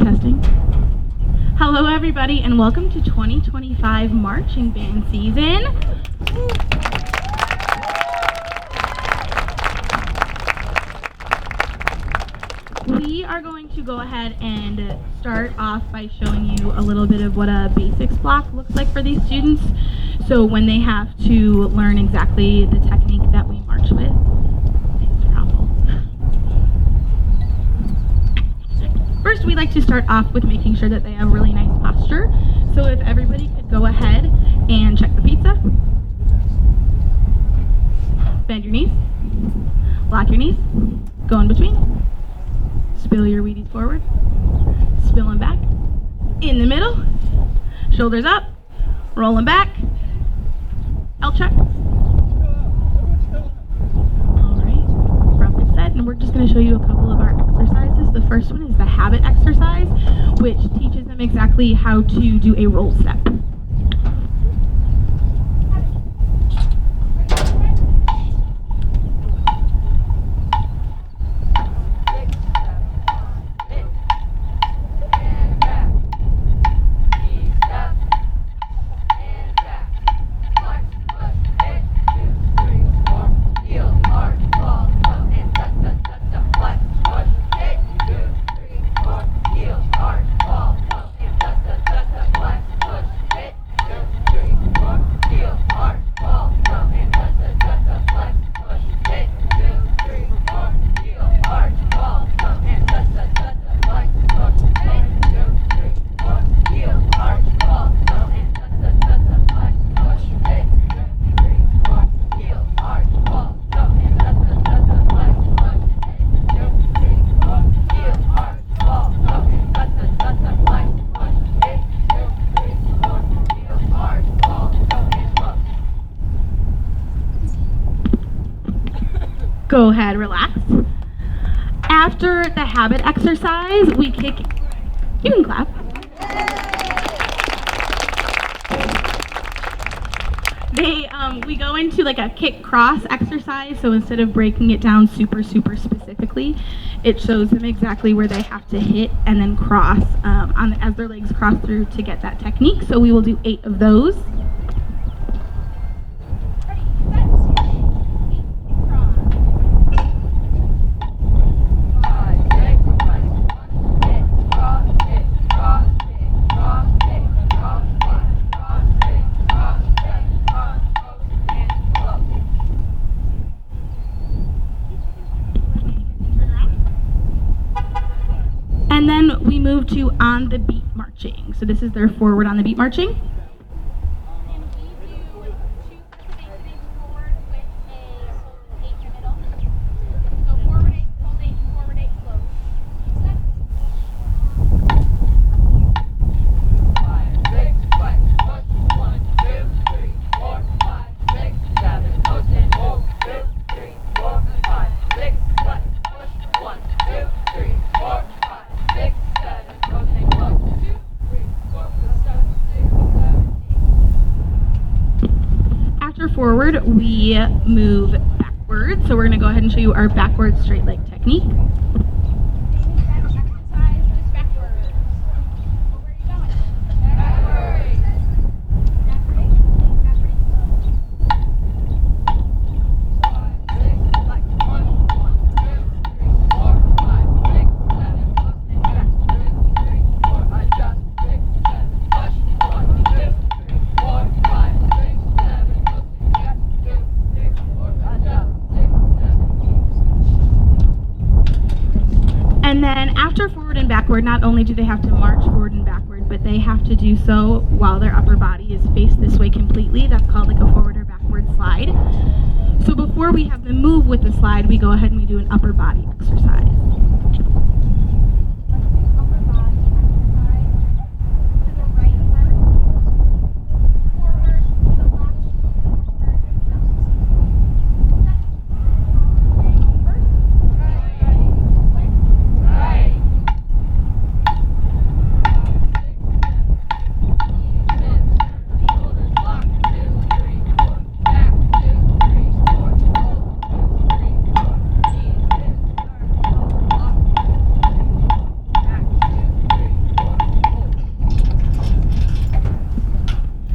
Testing. Hello everybody and welcome to 2025 marching band season. We are going to go ahead and start off by showing you a little bit of what a basics block looks like for these students. So when they have to learn exactly the technique that we march with. Thanks, Raffle. First, we like to start off with making sure that they have really nice posture. So if everybody could go ahead and check the pizza. Bend your knees. Lock your knees. Go in between. Spill your Wheaties forward. Spill them back. In the middle. Shoulders up. Roll them back. L check. Alright. Rough and set. And we're just going to show you a couple of our exercises. The first one is the habit exercise, which teaches them exactly how to do a roll step. Go ahead, relax. After the habit exercise, we kick, you can clap. We go into like a kick cross exercise, so instead of breaking it down super specifically, it shows them exactly where they have to hit and then cross as their legs cross through to get that technique. So we will do 8 of those. And then we move to on the beat marching. So this is their forward on the beat marching. And we do 2 stations forward with a hold 8 in the middle. So forward 8, hold 8, forward 8, close. 5, 6, flex, push, 1, 2, 3, 4, 5, 6, 7, push and hold, 2, 3, 4, 5, 6, flex, push, 1, 2, 3, 4, 5, 6, 7, rotate, close, 2, 3, 4, 7, 6, 7, 8. After forward, we move backward. So we're going to go ahead and show you our backward straight leg technique. Exercise just backwards. Where are you going? Backwards. And then after forward and backward, not only do they have to march forward and backward, but they have to do so while their upper body is faced this way completely. That's called like a forward or backward slide. So before we have them move with the slide, we go ahead and we do an upper body exercise.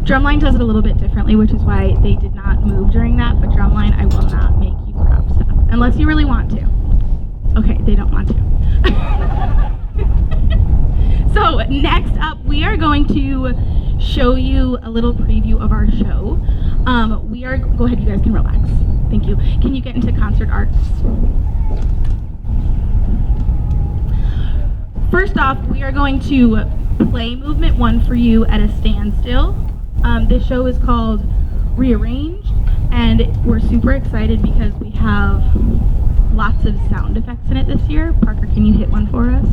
Drumline does it a little bit differently, which is why they did not move during that, but Drumline, I will not make you grab stuff, unless you really want to. Okay, they don't want to. So next up, we are going to show you a little preview of our show. Go ahead, you guys can relax. Thank you. Can you get into concert arts? First off, we are going to play movement 1 for you at a standstill. This show is called Rearrange, and we're super excited because we have lots of sound effects in it this year. Parker, can you hit one for us?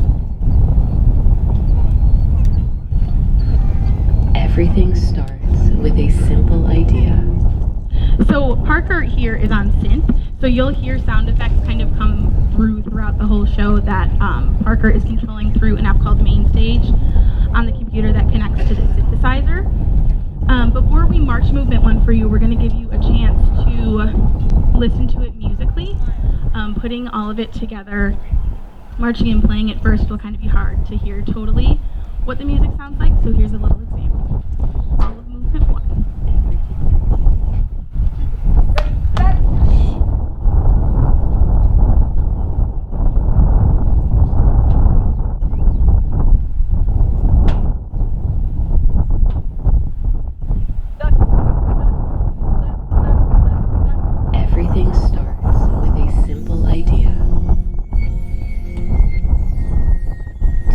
Everything starts with a simple idea. So Parker here is on synth, so you'll hear sound effects kind of come throughout the whole show that Parker is controlling through an app called Mainstage on the computer that connects to the synthesizer. Before we march movement 1 for you, we're going to give you a chance to listen to it musically. Putting all of it together, marching and playing it first will kind of be hard to hear totally what the music sounds like, so here's a little example. All of movement 1. Everything starts with a simple idea.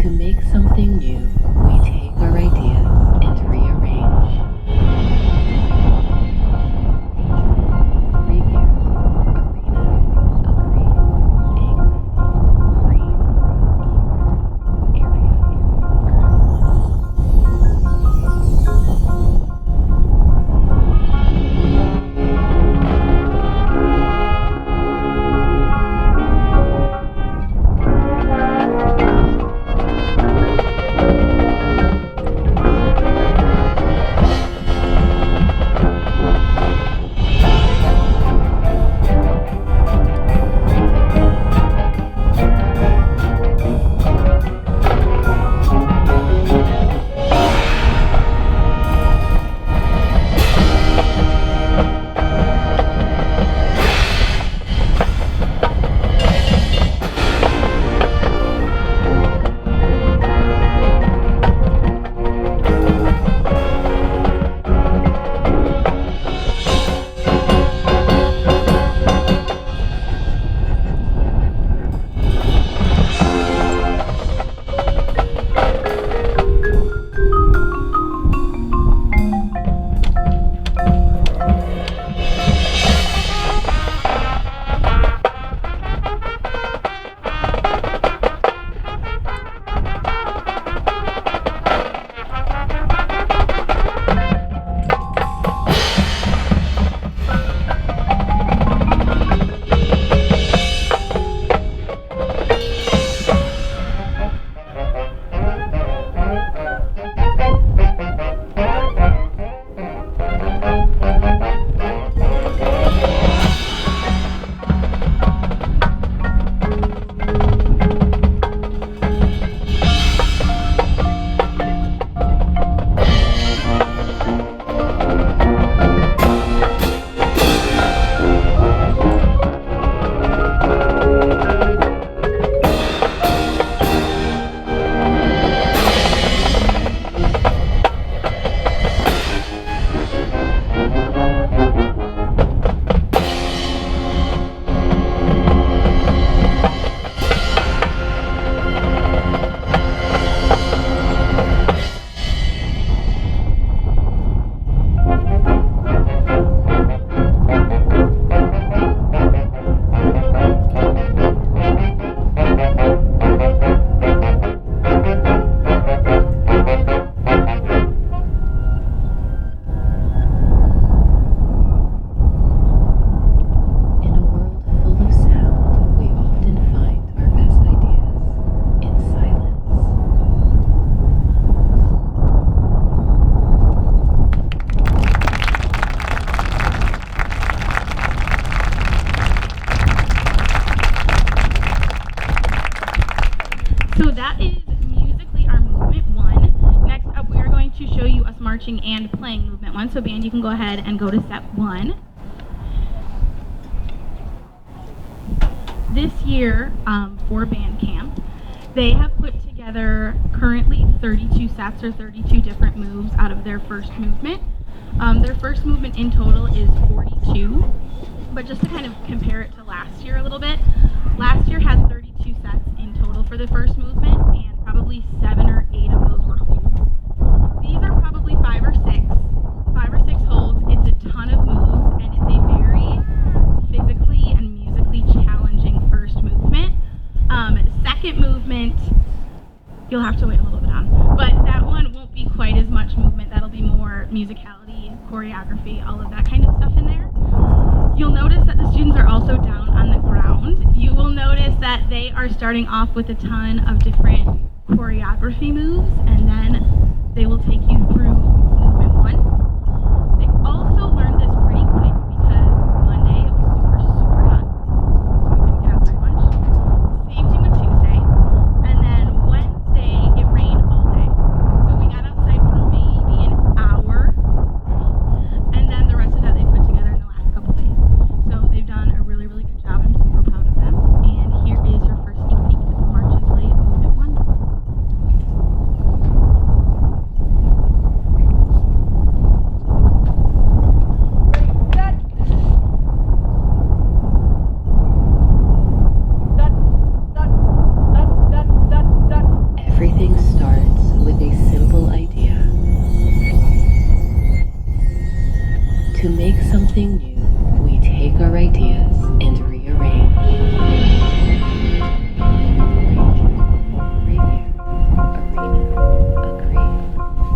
To make something new, we take our ideas and rearrange. Review, arena, agree, angle, green, area, marching and playing movement 1. So band, you can go ahead and go to step 1. This year, for band camp, they have put together currently 32 sets or 32 different moves out of their first movement. Their first movement in total is 42, but just to kind of compare it to last year a little bit, last year had 32 sets in total for the first movement, and probably 7 or 8 of those were holds. These are probably 5 or 6 holds. It's a ton of moves, and it's a very physically and musically challenging first movement. Second movement, you'll have to wait a little bit on, but that one won't be quite as much movement. That'll be more musicality, choreography, all of that kind of stuff in there. You'll notice that the students are also down on the ground. You will notice that they are starting off with a ton of different choreography moves, and then they will take you through movement 1. They also learned this pretty quick because Monday it was super hot, so we couldn't get outside much. Same thing with Tuesday, and then Wednesday it rained all day. So we got outside for maybe an hour, and then the rest of that they put together in the last couple days. So they've done a really, really good job. I'm super proud of them. And here is your first sneak peek at the march and play of movement 1. Everything starts with a simple idea. To make something new, we take our ideas and rearrange. Ranger, arena, agree,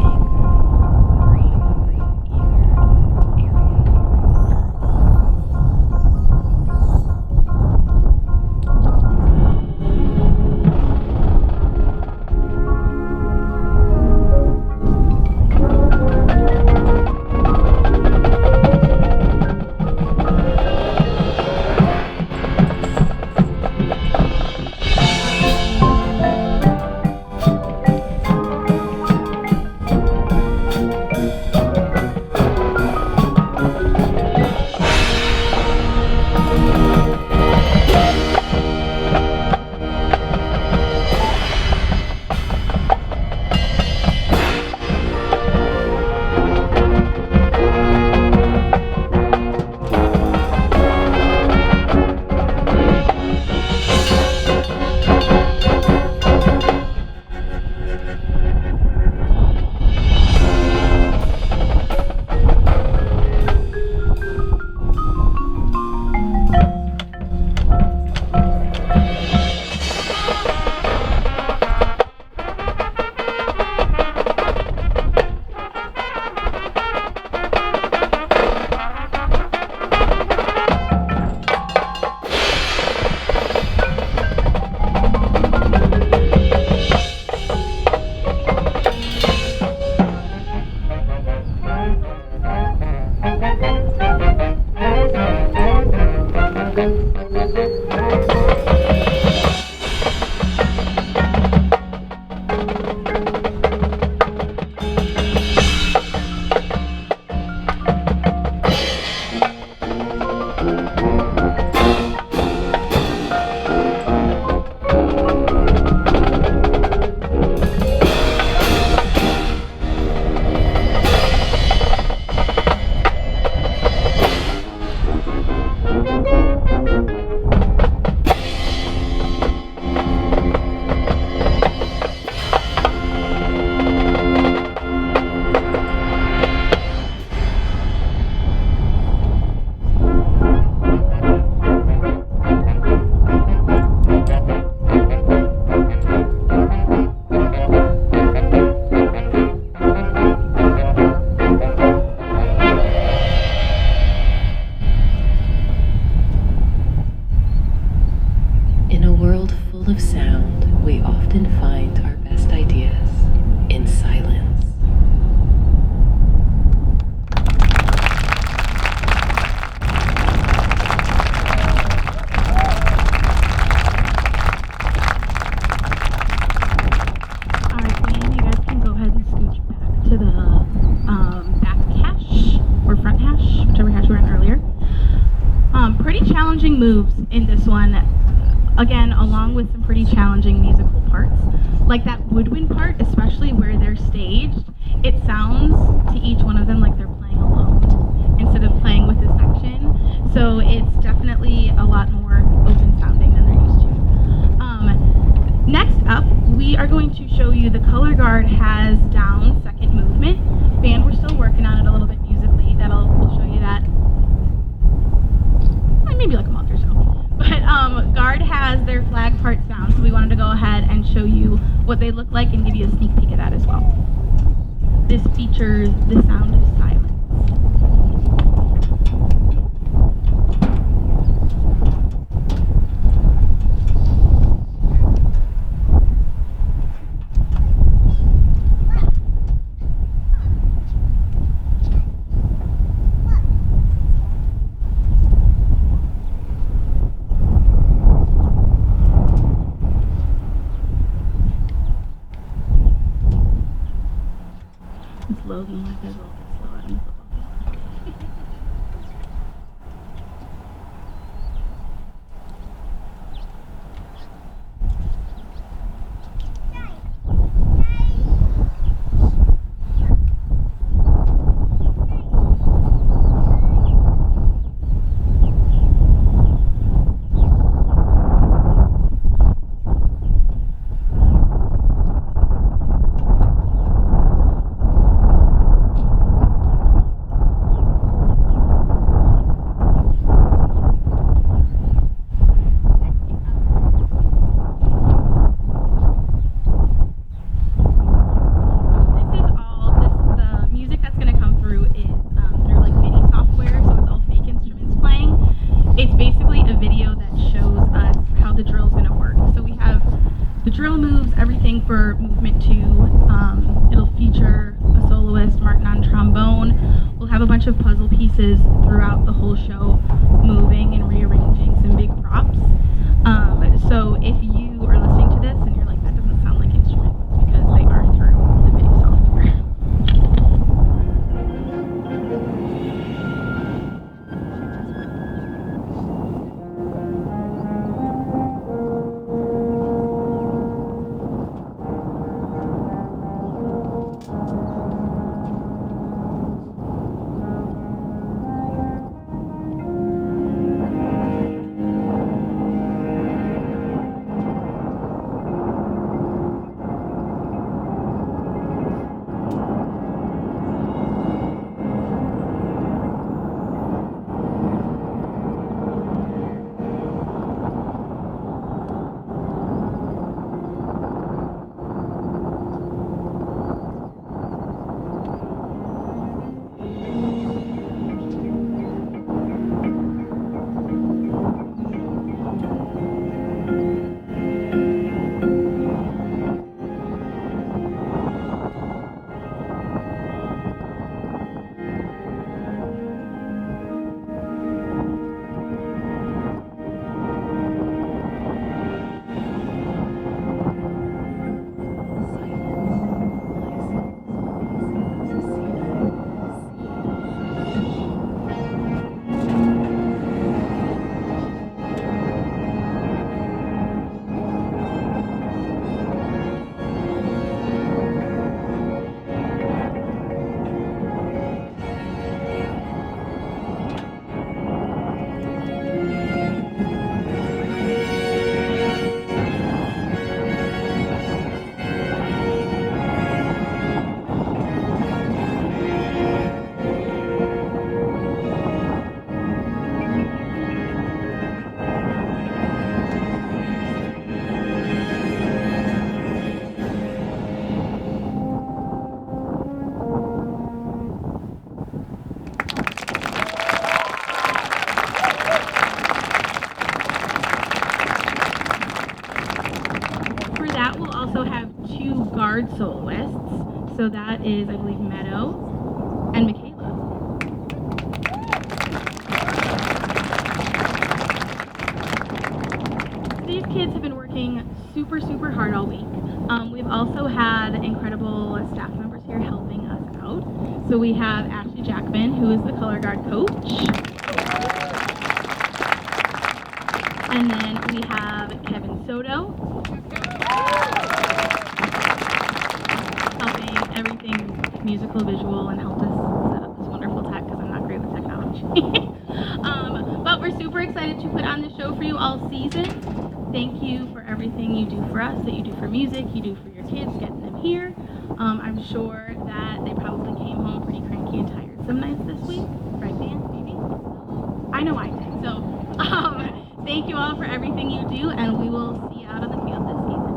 anger, green, eager, moves in this one, again, along with some pretty challenging musical parts. Like that woodwind part, especially where they're staged, it sounds to each one of them like they're playing alone instead of playing with a section. So it's definitely a lot more open sounding than they're used to. Next up, we are going to show you the color guard has down second movement. Band, we're still working on it a little bit musically. We'll show you that maybe like a month or so. But guard has their flag parts down, so we wanted to go ahead and show you what they look like and give you a sneak peek of that as well. This features the sound of silence. It's loading like this a little bit slow. I don't know. For movement 2, it'll feature a soloist, Martin on trombone. We'll have a bunch of puzzle pieces throughout the whole show, moving and rearranging some big props. So if you are listening to this and you're like, that doesn't sound like instruments, it's because they are through the MIDI software. Guard soloists. So that is, I believe, Meadow and Michaela. These kids have been working super hard all week. We've also had incredible staff members here helping us out. So we have Ashley Jackman, who is the color guard coach. And then we have Kevin Soto, helping everything musical, visual, and helped us set up this wonderful tech because I'm not great with technology. But we're super excited to put on the show for you all season. Thank you for everything you do for us, that you do for music, you do for your kids, getting them here. I'm sure that they probably came home pretty cranky and tired some nights this week. Right, Dan? Maybe? I know I did. So, thank you all for everything you do, and we will see you out on the field this season.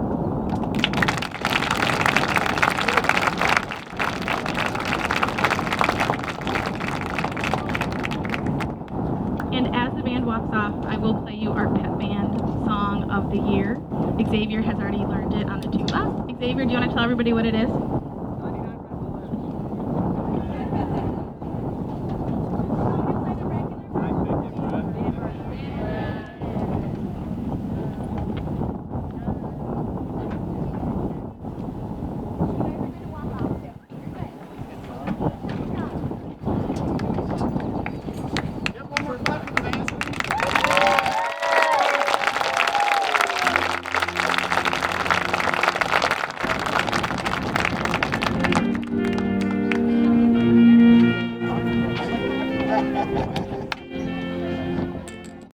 And as the band walks off, I will play you our pep band song of the year. Xavier has already learned it on the tuba. Xavier, do you want to tell everybody what it is?